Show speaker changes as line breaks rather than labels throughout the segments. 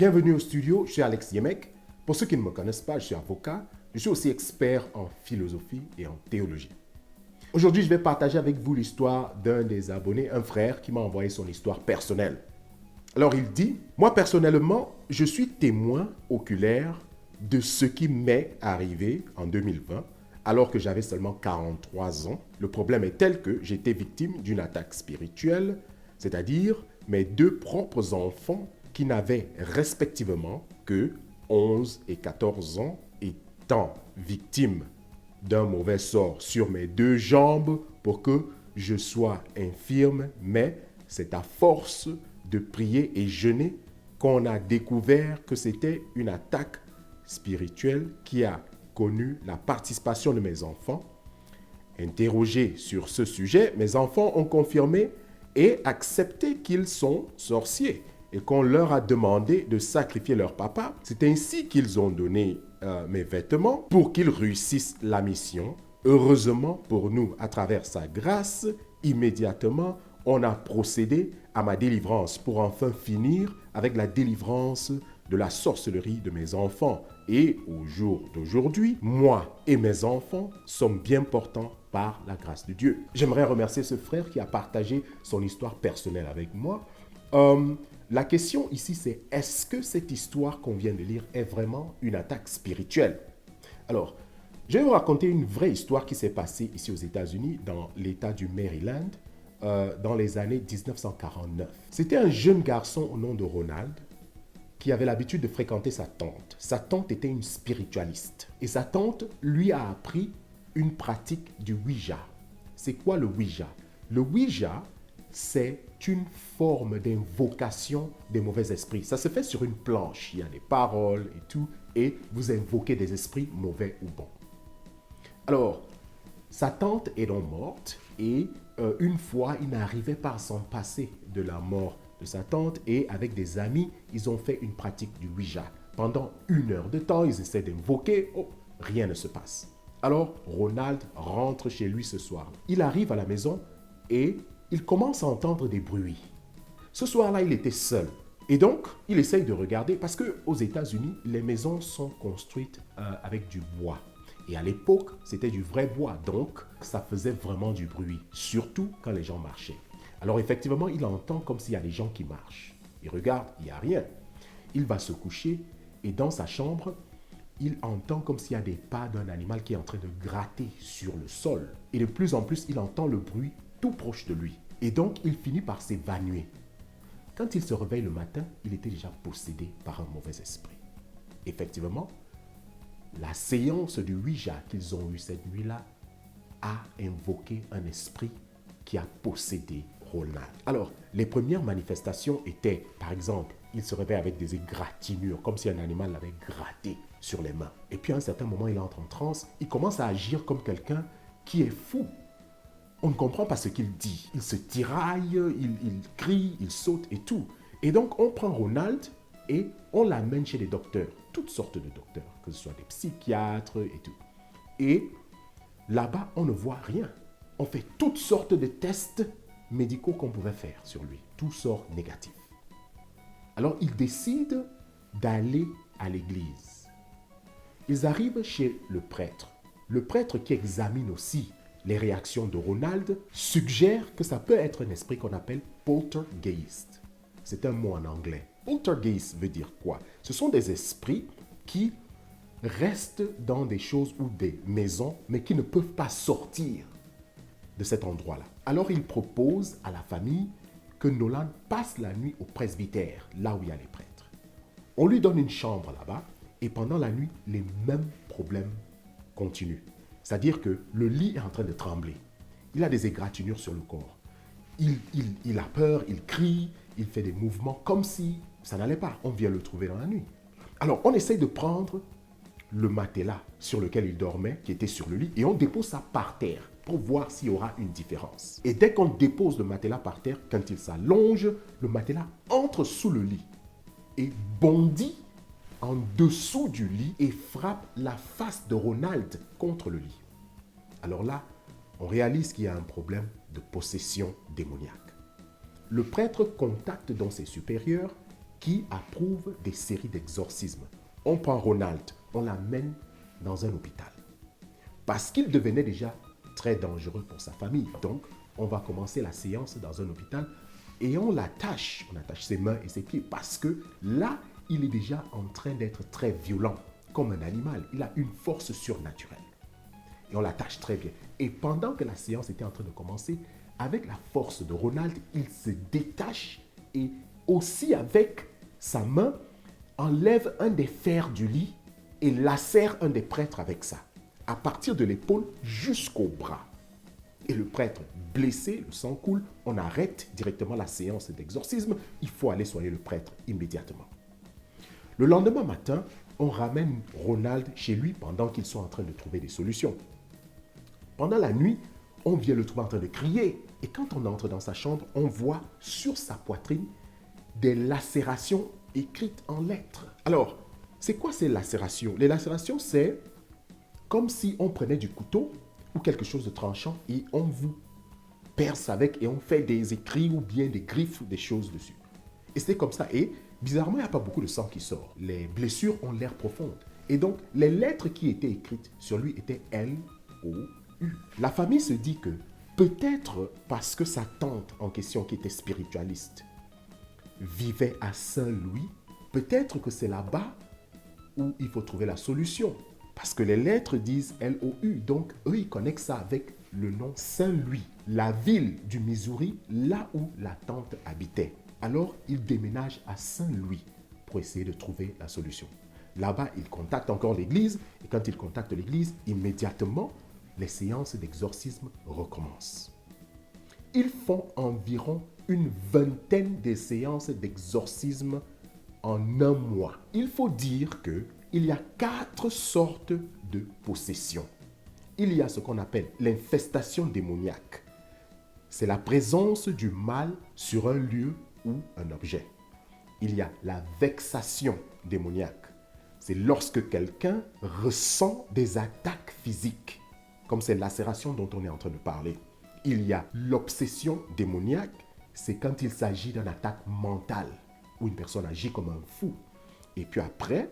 Bienvenue au studio, je suis Alex Yemek. Pour ceux qui ne me connaissent pas, je suis avocat. Je suis aussi expert en philosophie et en théologie. Aujourd'hui, je vais partager avec vous l'histoire d'un des abonnés, un frère qui m'a envoyé son histoire personnelle. Alors il dit, moi personnellement, je suis témoin oculaire de ce qui m'est arrivé en 2020, alors que j'avais seulement 43 ans. Le problème est tel que j'étais victime d'une attaque spirituelle, c'est-à-dire mes deux propres enfants qui n'avaient respectivement que 11 et 14 ans, étant victimes d'un mauvais sort sur mes deux jambes pour que je sois infirme, mais c'est à force de prier et jeûner qu'on a découvert que c'était une attaque spirituelle qui a connu la participation de mes enfants. Interrogés sur ce sujet, mes enfants ont confirmé et accepté qu'ils sont sorciers et qu'on leur a demandé de sacrifier leur papa. C'est ainsi qu'ils ont donné mes vêtements pour qu'ils réussissent la mission. Heureusement pour nous, à travers sa grâce, immédiatement, on a procédé à ma délivrance pour enfin finir avec la délivrance de la sorcellerie de mes enfants. Et au jour d'aujourd'hui, moi et mes enfants sommes bien portants par la grâce de Dieu. J'aimerais remercier ce frère qui a partagé son histoire personnelle avec moi. La question ici, c'est est-ce que cette histoire qu'on vient de lire est vraiment une attaque spirituelle? Alors, je vais vous raconter une vraie histoire qui s'est passée ici aux États-Unis, dans l'État du Maryland, dans les années 1949. C'était un jeune garçon au nom de Ronald qui avait l'habitude de fréquenter sa tante. Sa tante était une spiritualiste. Et sa tante lui a appris une pratique du Ouija. C'est quoi le Ouija? Le Ouija, c'est une forme d'invocation des mauvais esprits. Ça se fait sur une planche. Il y a des paroles et tout. Et vous invoquez des esprits mauvais ou bons. Alors, sa tante est donc morte. Et une fois, il n'arrivait pas à s'en passer de la mort de sa tante. Et avec des amis, ils ont fait une pratique du Ouija. Pendant 1 heure de temps, ils essaient d'invoquer. Oh, rien ne se passe. Alors, Ronald rentre chez lui ce soir. Il arrive à la maison et il commence à entendre des bruits. Ce soir-là, il était seul. Et donc, il essaye de regarder parce qu'aux États-Unis, les maisons sont construites avec du bois. Et à l'époque, c'était du vrai bois. Donc, ça faisait vraiment du bruit, surtout quand les gens marchaient. Alors, effectivement, il entend comme s'il y a des gens qui marchent. Il regarde, il n'y a rien. Il va se coucher et dans sa chambre, il entend comme s'il y a des pas d'un animal qui est en train de gratter sur le sol. Et de plus en plus, il entend le bruit tout proche de lui. Et donc, il finit par s'évanouir. Quand il se réveille le matin, il était déjà possédé par un mauvais esprit. Effectivement, la séance du Ouija qu'ils ont eue cette nuit-là a invoqué un esprit qui a possédé Ronald. Alors, les premières manifestations étaient, par exemple, il se réveille avec des égratignures, comme si un animal l'avait gratté sur les mains. Et puis à un certain moment, il entre en transe, il commence à agir comme quelqu'un qui est fou. On ne comprend pas ce qu'il dit. Il se tiraille, il crie, il saute et tout. Et donc, on prend Ronald et on l'amène chez des docteurs, toutes sortes de docteurs, que ce soit des psychiatres et tout. Et là-bas, on ne voit rien. On fait toutes sortes de tests médicaux qu'on pouvait faire sur lui. Tout sort négatif. Alors, ils décident d'aller à l'église. Ils arrivent chez le prêtre. Le prêtre qui examine aussi les réactions de Ronald suggère que ça peut être un esprit qu'on appelle poltergeist. C'est un mot en anglais. Poltergeist veut dire quoi? Ce sont des esprits qui restent dans des choses ou des maisons, mais qui ne peuvent pas sortir de cet endroit-là. Alors il propose à la famille que Nolan passe la nuit au presbytère, là où il y a les prêtres. On lui donne une chambre là-bas, et pendant la nuit, les mêmes problèmes continuent. C'est-à-dire que le lit est en train de trembler. Il a des égratignures sur le corps. Il a peur, il crie, il fait des mouvements comme si ça n'allait pas. On vient le trouver dans la nuit. Alors, on essaye de prendre le matelas sur lequel il dormait, qui était sur le lit, et on dépose ça par terre pour voir s'il y aura une différence. Et dès qu'on dépose le matelas par terre, quand il s'allonge, le matelas entre sous le lit et bondit en dessous du lit et frappe la face de Ronald contre le lit. Alors là, on réalise qu'il y a un problème de possession démoniaque. Le prêtre contacte donc ses supérieurs qui approuve des séries d'exorcismes. On prend Ronald, on l'amène dans un hôpital. Parce qu'il devenait déjà très dangereux pour sa famille. Donc, on va commencer la séance dans un hôpital et on attache ses mains et ses pieds parce que là, il est déjà en train d'être très violent, comme un animal. Il a une force surnaturelle. Et on l'attache très bien. Et pendant que la séance était en train de commencer, avec la force de Ronald, il se détache et aussi avec sa main, enlève un des fers du lit et lacère un des prêtres avec ça, à partir de l'épaule jusqu'au bras. Et le prêtre blessé, le sang coule, on arrête directement la séance d'exorcisme, il faut aller soigner le prêtre immédiatement. Le lendemain matin, on ramène Ronald chez lui pendant qu'ils sont en train de trouver des solutions. Pendant la nuit, on vient le trouver en train de crier. Et quand on entre dans sa chambre, on voit sur sa poitrine des lacérations écrites en lettres. Alors, c'est quoi ces lacérations? Les lacérations, c'est comme si on prenait du couteau ou quelque chose de tranchant et on vous perce avec et on fait des écrits ou bien des griffes, des choses dessus. Et c'est comme ça. Et bizarrement, il n'y a pas beaucoup de sang qui sort. Les blessures ont l'air profondes. Et donc, les lettres qui étaient écrites sur lui étaient L-O-U. La famille se dit que peut-être parce que sa tante en question, qui était spiritualiste, vivait à Saint-Louis, peut-être que c'est là-bas où il faut trouver la solution. Parce que les lettres disent L-O-U, donc eux, ils connectent ça avec le nom Saint-Louis, la ville du Missouri, là où la tante habitait. Alors, ils déménagent à Saint-Louis pour essayer de trouver la solution. Là-bas, ils contactent encore l'église, et quand ils contactent l'église, immédiatement, les séances d'exorcisme recommencent. Ils font environ une vingtaine de séances d'exorcisme en un mois. Il faut dire qu'il y a 4 sortes de possessions. Il y a ce qu'on appelle l'infestation démoniaque. C'est la présence du mal sur un lieu ou un objet. Il y a la vexation démoniaque. C'est lorsque quelqu'un ressent des attaques physiques, comme ces lacérations dont on est en train de parler. Il y a l'obsession démoniaque, c'est quand il s'agit d'une attaque mentale, où une personne agit comme un fou. Et puis après,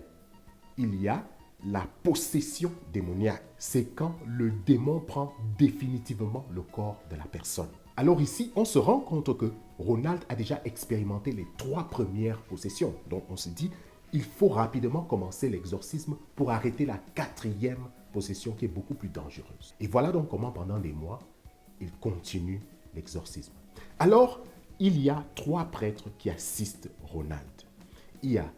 il y a la possession démoniaque. C'est quand le démon prend définitivement le corps de la personne. Alors ici, on se rend compte que Ronald a déjà expérimenté les 3 premières possessions. Donc on se dit, il faut rapidement commencer l'exorcisme pour arrêter la 4e possession qui est beaucoup plus dangereuse. Et voilà donc comment pendant des mois, il continue l'exorcisme. Alors, il y a 3 prêtres qui assistent Ronald. Il y a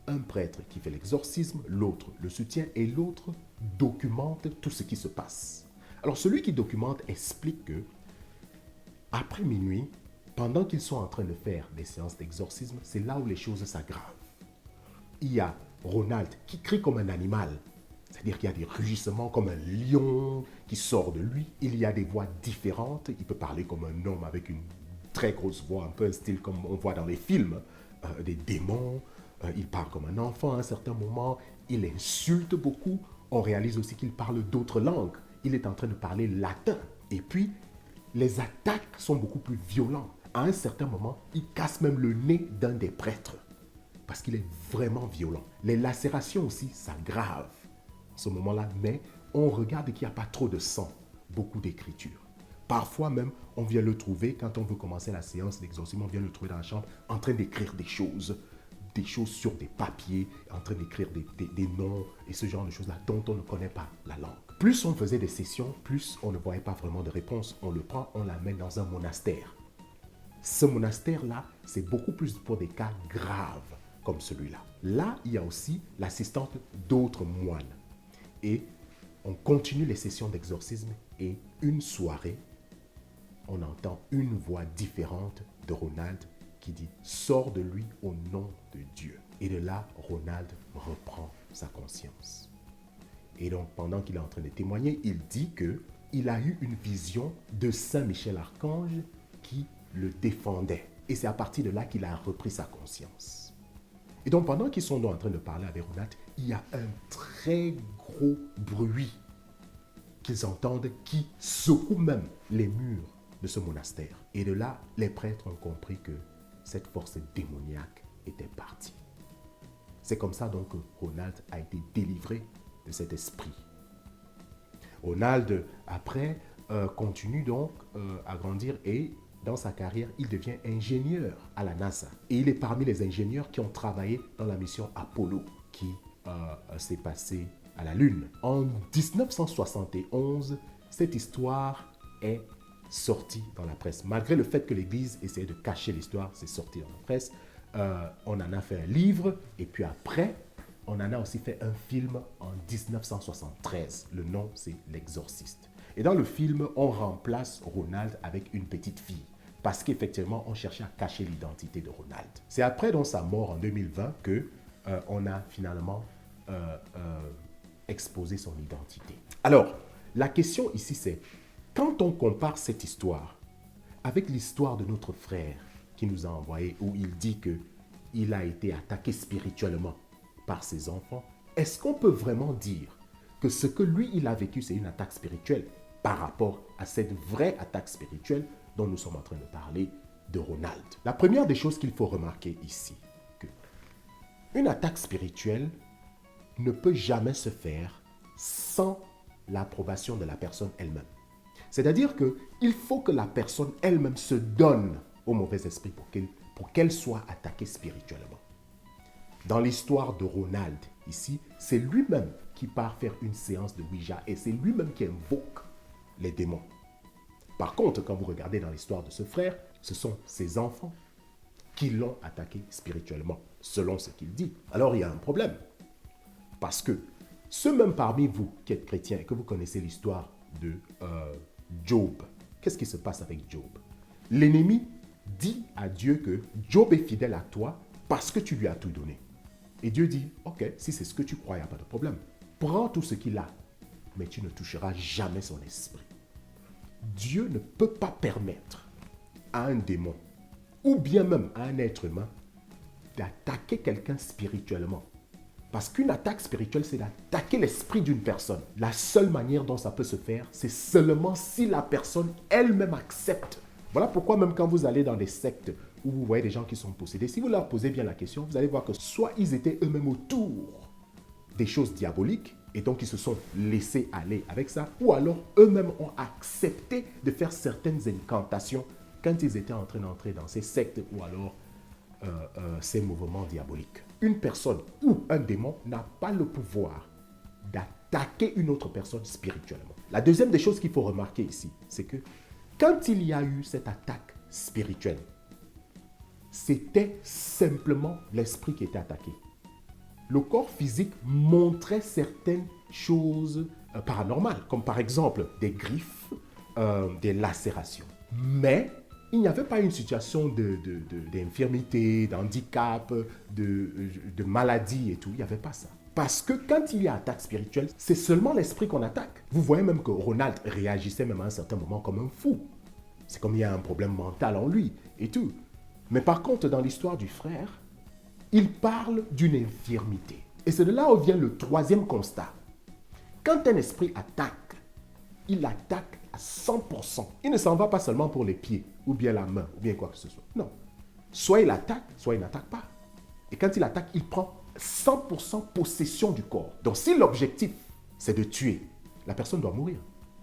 un prêtre qui fait l'exorcisme, l'autre le soutient et l'autre documente tout ce qui se passe. Alors celui qui documente explique que après minuit, pendant qu'ils sont en train de faire des séances d'exorcisme, c'est là où les choses s'aggravent. Il y a Ronald qui crie comme un animal, c'est-à-dire qu'il y a des rugissements comme un lion qui sort de lui. Il y a des voix différentes, il peut parler comme un homme avec une très grosse voix, un peu un style comme on voit dans les films, des démons. Il parle comme un enfant à un certain moment, il insulte beaucoup. On réalise aussi qu'il parle d'autres langues. Il est en train de parler latin. Et puis, les attaques sont beaucoup plus violentes. À un certain moment, il casse même le nez d'un des prêtres parce qu'il est vraiment violent. Les lacérations aussi s'aggravent en ce moment-là, mais on regarde qu'il n'y a pas trop de sang, beaucoup d'écriture. Parfois même, on vient le trouver, quand on veut commencer la séance d'exorcisme, on vient le trouver dans la chambre en train d'écrire des choses sur des papiers, en train d'écrire des noms et ce genre de choses-là dont on ne connaît pas la langue. Plus on faisait des sessions, plus on ne voyait pas vraiment de réponse. On le prend, on l'amène dans un monastère. Ce monastère-là, c'est beaucoup plus pour des cas graves comme celui-là. Là, il y a aussi l'assistante d'autres moines. Et on continue les sessions d'exorcisme et une soirée, on entend une voix différente de Ronald qui dit « Sors de lui au nom de Dieu ». Et de là, Ronald reprend sa conscience. Et donc, pendant qu'il est en train de témoigner, il dit qu'il a eu une vision de Saint Michel Archange qui le défendait. Et c'est à partir de là qu'il a repris sa conscience. Et donc, pendant qu'ils sont en train de parler avec Ronald, il y a un très gros bruit qu'ils entendent qui secoue même les murs de ce monastère. Et de là, les prêtres ont compris que cette force démoniaque était parti. C'est comme ça donc que Ronald a été délivré de cet esprit. Ronald, après, continue donc à grandir et dans sa carrière, il devient ingénieur à la NASA. Et il est parmi les ingénieurs qui ont travaillé dans la mission Apollo qui s'est passée à la Lune. En 1971, cette histoire est sortie dans la presse. Malgré le fait que l'Église essayait de cacher l'histoire, c'est sorti dans la presse. On en a fait un livre et puis après, on en a aussi fait un film en 1973. Le nom, c'est L'Exorciste. Et dans le film, on remplace Ronald avec une petite fille parce qu'effectivement, on cherchait à cacher l'identité de Ronald. C'est après donc, sa mort en 2020 que on a finalement exposé son identité. Alors, la question ici, c'est quand on compare cette histoire avec l'histoire de notre frère qui nous a envoyé, où il dit qu'il a été attaqué spirituellement par ses enfants, est-ce qu'on peut vraiment dire que ce que lui, il a vécu, c'est une attaque spirituelle par rapport à cette vraie attaque spirituelle dont nous sommes en train de parler de Ronald? La première des choses qu'il faut remarquer ici, que une attaque spirituelle ne peut jamais se faire sans l'approbation de la personne elle-même. C'est-à-dire qu'il faut que la personne elle-même se donne au mauvais esprit pour qu'elle soit attaquée spirituellement. Dans l'histoire de Ronald, ici, c'est lui-même qui part faire une séance de Ouija et c'est lui-même qui invoque les démons. Par contre, quand vous regardez dans l'histoire de ce frère, ce sont ses enfants qui l'ont attaqué spirituellement, selon ce qu'il dit. Alors il y a un problème. Parce que ceux même parmi vous qui êtes chrétiens et que vous connaissez l'histoire de Job, qu'est-ce qui se passe avec Job? L'ennemi dit à Dieu que Job est fidèle à toi parce que tu lui as tout donné. Et Dieu dit, ok, si c'est ce que tu crois, il n'y a pas de problème. Prends tout ce qu'il a, mais tu ne toucheras jamais son esprit. Dieu ne peut pas permettre à un démon, ou bien même à un être humain, d'attaquer quelqu'un spirituellement. Parce qu'une attaque spirituelle, c'est d'attaquer l'esprit d'une personne. La seule manière dont ça peut se faire, c'est seulement si la personne elle-même accepte. Voilà pourquoi même quand vous allez dans des sectes où vous voyez des gens qui sont possédés, si vous leur posez bien la question, vous allez voir que soit ils étaient eux-mêmes autour des choses diaboliques, et donc ils se sont laissés aller avec ça, ou alors eux-mêmes ont accepté de faire certaines incantations quand ils étaient en train d'entrer dans ces sectes ou alors ces mouvements diaboliques. Une personne ou un démon n'a pas le pouvoir d'attaquer une autre personne spirituellement. La deuxième des choses qu'il faut remarquer ici, c'est que quand il y a eu cette attaque spirituelle, c'était simplement l'esprit qui était attaqué. Le corps physique montrait certaines choses paranormales, comme par exemple des griffes, des lacérations. Mais il n'y avait pas une situation d'infirmité, d'handicap, de maladie et tout. Il n'y avait pas ça. Parce que quand il y a attaque spirituelle, c'est seulement l'esprit qu'on attaque. Vous voyez même que Ronald réagissait même à un certain moment comme un fou. C'est comme il y a un problème mental en lui et tout. Mais par contre, dans l'histoire du frère, il parle d'une infirmité. Et c'est de là où vient le troisième constat. Quand un esprit attaque, il attaque à 100%. Il ne s'en va pas seulement pour les pieds, ou bien la main, ou bien quoi que ce soit. Non. Soit il attaque, soit il n'attaque pas. Et quand il attaque, il prend 100% possession du corps. Donc si l'objectif, c'est de tuer, la personne doit mourir.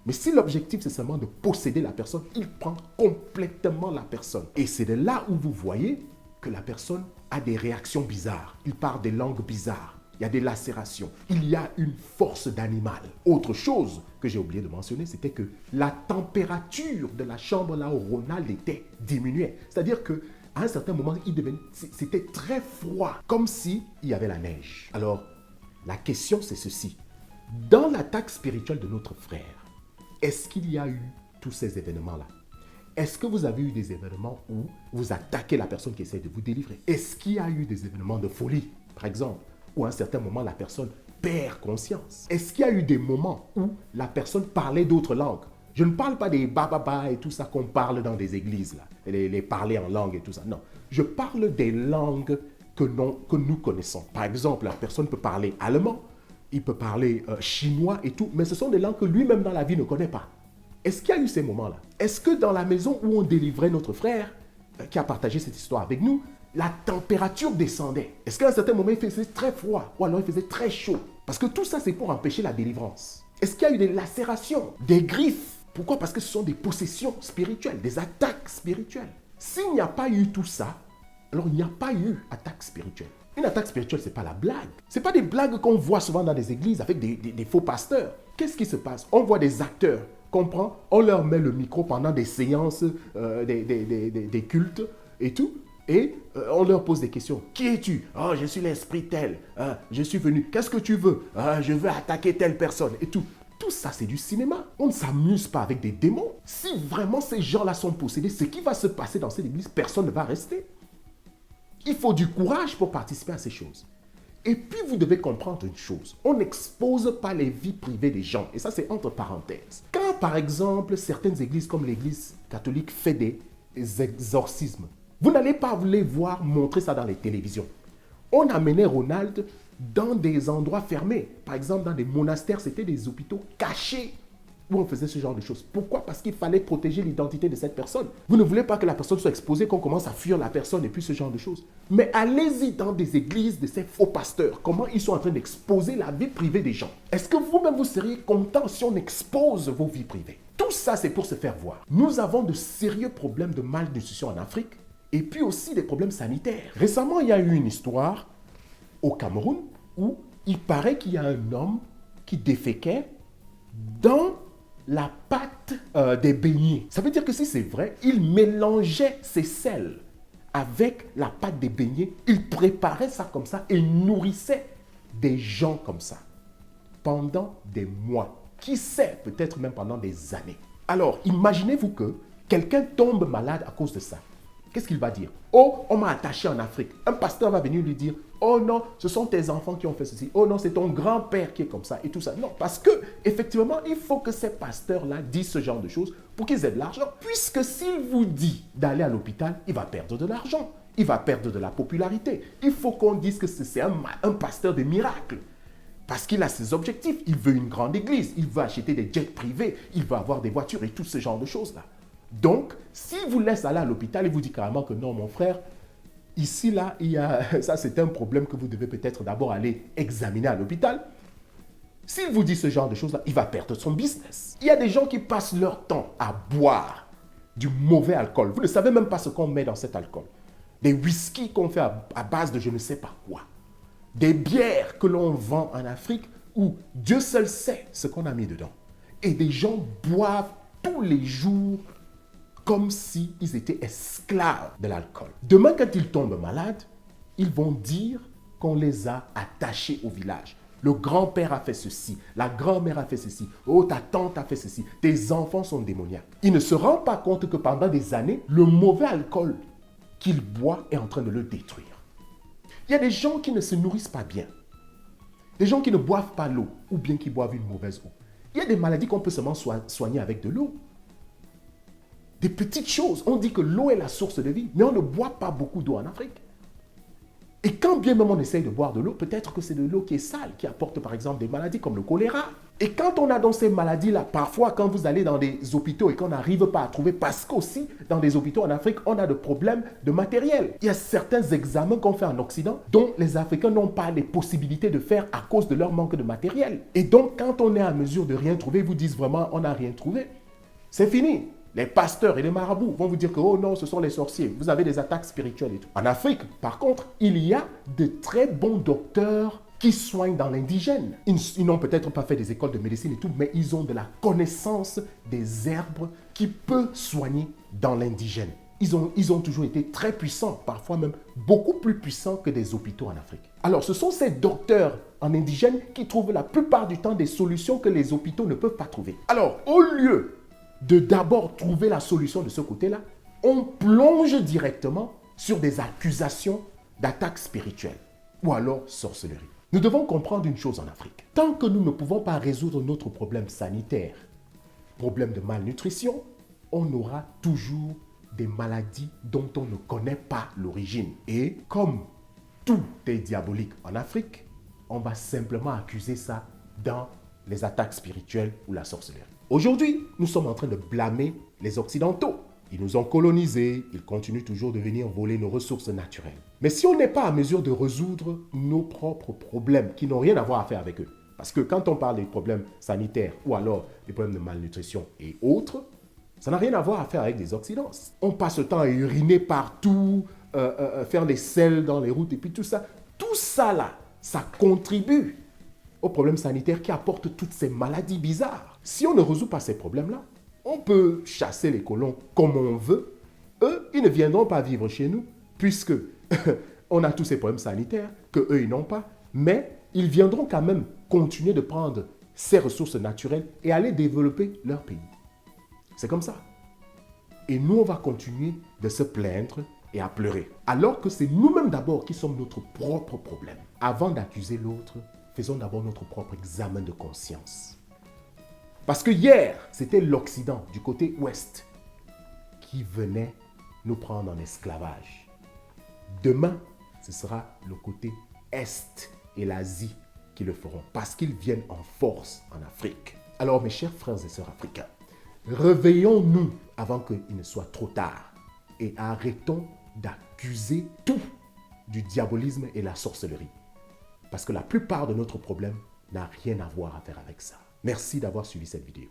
Mais si l'objectif, c'est seulement de posséder la personne, il prend complètement la personne. Et c'est de là où vous voyez que la personne a des réactions bizarres. Il parle des langues bizarres. Il y a des lacérations. Il y a une force d'animal. Autre chose que j'ai oublié de mentionner, c'était que la température de la chambre là où Ronald était diminuait. C'est-à-dire que à un certain moment, c'était très froid, comme s'il y avait la neige. Alors, la question c'est ceci. Dans l'attaque spirituelle de notre frère, est-ce qu'il y a eu tous ces événements-là? Est-ce que vous avez eu des événements où vous attaquez la personne qui essaie de vous délivrer? Est-ce qu'il y a eu des événements de folie, par exemple, où à un certain moment la personne perd conscience? Est-ce qu'il y a eu des moments où la personne parlait d'autres langues? Je ne parle pas des bababa et tout ça qu'on parle dans des églises, là, les parler en langue et tout ça. Non, je parle des langues que nous connaissons. Par exemple, la personne peut parler allemand, il peut parler chinois et tout, mais ce sont des langues que lui-même dans la vie ne connaît pas. Est-ce qu'il y a eu ces moments-là? Est-ce que dans la maison où on délivrait notre frère, qui a partagé cette histoire avec nous, la température descendait. Est-ce qu'à un certain moment, il faisait très froid ou alors il faisait très chaud? Parce que tout ça, c'est pour empêcher la délivrance. Est-ce qu'il y a eu des lacérations, des griffes? Pourquoi? Parce que ce sont des possessions spirituelles, des attaques spirituelles. S'il n'y a pas eu tout ça, alors il n'y a pas eu attaque spirituelle. Une attaque spirituelle, ce n'est pas la blague. Ce n'est pas des blagues qu'on voit souvent dans des églises avec des faux pasteurs. Qu'est-ce qui se passe? On voit des acteurs, comprend? On leur met le micro pendant des séances, des cultes et tout. Et on leur pose des questions. Qui es-tu? Oh, je suis l'esprit tel. Je suis venu. Qu'est-ce que tu veux? Je veux attaquer telle personne et tout. Tout ça, c'est du cinéma. On ne s'amuse pas avec des démons. Si vraiment ces gens-là sont possédés, ce qui va se passer dans cette église, personne ne va rester. Il faut du courage pour participer à ces choses. Et puis, vous devez comprendre une chose. On n'expose pas les vies privées des gens. Et ça, c'est entre parenthèses. Quand, par exemple, certaines églises comme l'église catholique fait des exorcismes, vous n'allez pas les voir montrer ça dans les télévisions. On amenait Ronald dans des endroits fermés. Par exemple, dans des monastères, c'était des hôpitaux cachés où on faisait ce genre de choses. Pourquoi? Parce qu'il fallait protéger l'identité de cette personne. Vous ne voulez pas que la personne soit exposée, qu'on commence à fuir la personne et puis ce genre de choses. Mais allez-y dans des églises de ces faux pasteurs. Comment ils sont en train d'exposer la vie privée des gens. Est-ce que vous-même vous seriez content si on expose vos vies privées? Tout ça, c'est pour se faire voir. Nous avons de sérieux problèmes de malnutrition en Afrique et puis aussi des problèmes sanitaires. Récemment, il y a eu une histoire au Cameroun où il paraît qu'il y a un homme qui déféquait dans la pâte des beignets. Ça veut dire que si c'est vrai, il mélangeait ses sels avec la pâte des beignets. Il préparait ça comme ça et nourrissait des gens comme ça pendant des mois. Qui sait, peut-être même pendant des années. Alors, imaginez-vous que quelqu'un tombe malade à cause de ça. Qu'est-ce qu'il va dire? Oh, on m'a attaché en Afrique. Un pasteur va venir lui dire, oh non, ce sont tes enfants qui ont fait ceci. Oh non, c'est ton grand-père qui est comme ça et tout ça. Non, parce que effectivement, il faut que ces pasteurs-là disent ce genre de choses pour qu'ils aient de l'argent. Puisque s'il vous dit d'aller à l'hôpital, il va perdre de l'argent. Il va perdre de la popularité. Il faut qu'on dise que c'est un pasteur de miracles. Parce qu'il a ses objectifs. Il veut une grande église. Il veut acheter des jets privés. Il veut avoir des voitures et tout ce genre de choses-là. Donc, s'il vous laisse aller à l'hôpital, il vous dit carrément que non, mon frère, ici, là, il y a, ça c'est un problème que vous devez peut-être d'abord aller examiner à l'hôpital. S'il vous dit ce genre de choses-là, il va perdre son business. Il y a des gens qui passent leur temps à boire du mauvais alcool. Vous ne savez même pas ce qu'on met dans cet alcool. Des whisky qu'on fait à base de je ne sais pas quoi. Des bières que l'on vend en Afrique où Dieu seul sait ce qu'on a mis dedans. Et des gens boivent tous les jours comme s'ils étaient esclaves de l'alcool. Demain, quand ils tombent malades, ils vont dire qu'on les a attachés au village. Le grand-père a fait ceci, la grand-mère a fait ceci, oh, ta tante a fait ceci, tes enfants sont démoniaques. Il ne se rend pas compte que pendant des années, le mauvais alcool qu'il boit est en train de le détruire. Il y a des gens qui ne se nourrissent pas bien, des gens qui ne boivent pas l'eau ou bien qui boivent une mauvaise eau. Il y a des maladies qu'on peut seulement soigner avec de l'eau. Des petites choses. On dit que l'eau est la source de vie, mais on ne boit pas beaucoup d'eau en Afrique. Et quand bien même on essaye de boire de l'eau, peut-être que c'est de l'eau qui est sale, qui apporte par exemple des maladies comme le choléra. Et quand on a dans ces maladies-là, parfois quand vous allez dans des hôpitaux et qu'on n'arrive pas à trouver, parce qu'aussi dans des hôpitaux en Afrique, on a des problèmes de matériel. Il y a certains examens qu'on fait en Occident dont les Africains n'ont pas les possibilités de faire à cause de leur manque de matériel. Et donc quand on est à mesure de rien trouver, ils vous disent vraiment on n'a rien trouvé. C'est fini. Les pasteurs et les marabouts vont vous dire que, oh non, ce sont les sorciers. Vous avez des attaques spirituelles et tout. En Afrique, par contre, il y a de très bons docteurs qui soignent dans l'indigène. Ils n'ont peut-être pas fait des écoles de médecine et tout, mais ils ont de la connaissance des herbes qui peuvent soigner dans l'indigène. Ils ont toujours été très puissants, parfois même beaucoup plus puissants que des hôpitaux en Afrique. Alors, ce sont ces docteurs en indigène qui trouvent la plupart du temps des solutions que les hôpitaux ne peuvent pas trouver. Alors, au lieu de d'abord trouver la solution de ce côté-là, on plonge directement sur des accusations d'attaque spirituelle ou alors sorcellerie. Nous devons comprendre une chose en Afrique. Tant que nous ne pouvons pas résoudre notre problème sanitaire, problème de malnutrition, on aura toujours des maladies dont on ne connaît pas l'origine. Et comme tout est diabolique en Afrique, on va simplement accuser ça dans les attaques spirituelles ou la sorcellerie. Aujourd'hui, nous sommes en train de blâmer les Occidentaux. Ils nous ont colonisés, ils continuent toujours de venir voler nos ressources naturelles. Mais si on n'est pas à mesure de résoudre nos propres problèmes qui n'ont rien à voir à faire avec eux, parce que quand on parle des problèmes sanitaires ou alors des problèmes de malnutrition et autres, ça n'a rien à voir à faire avec des Occidents. On passe le temps à uriner partout, faire des selles dans les routes et puis tout ça. Tout ça là, ça contribue aux problèmes sanitaires qui apportent toutes ces maladies bizarres. Si on ne résout pas ces problèmes-là, on peut chasser les colons comme on veut. Eux, ils ne viendront pas vivre chez nous puisque on a tous ces problèmes sanitaires qu'eux, ils n'ont pas. Mais ils viendront quand même continuer de prendre ces ressources naturelles et aller développer leur pays. C'est comme ça. Et nous, on va continuer de se plaindre et à pleurer. Alors que c'est nous-mêmes d'abord qui sommes notre propre problème. Avant d'accuser l'autre, faisons d'abord notre propre examen de conscience. Parce que hier, c'était l'Occident, du côté ouest, qui venait nous prendre en esclavage. Demain, ce sera le côté est et l'Asie qui le feront, parce qu'ils viennent en force en Afrique. Alors, mes chers frères et sœurs africains, réveillons-nous avant qu'il ne soit trop tard et arrêtons d'accuser tout du diabolisme et la sorcellerie. Parce que la plupart de notre problème n'a rien à voir à faire avec ça. Merci d'avoir suivi cette vidéo.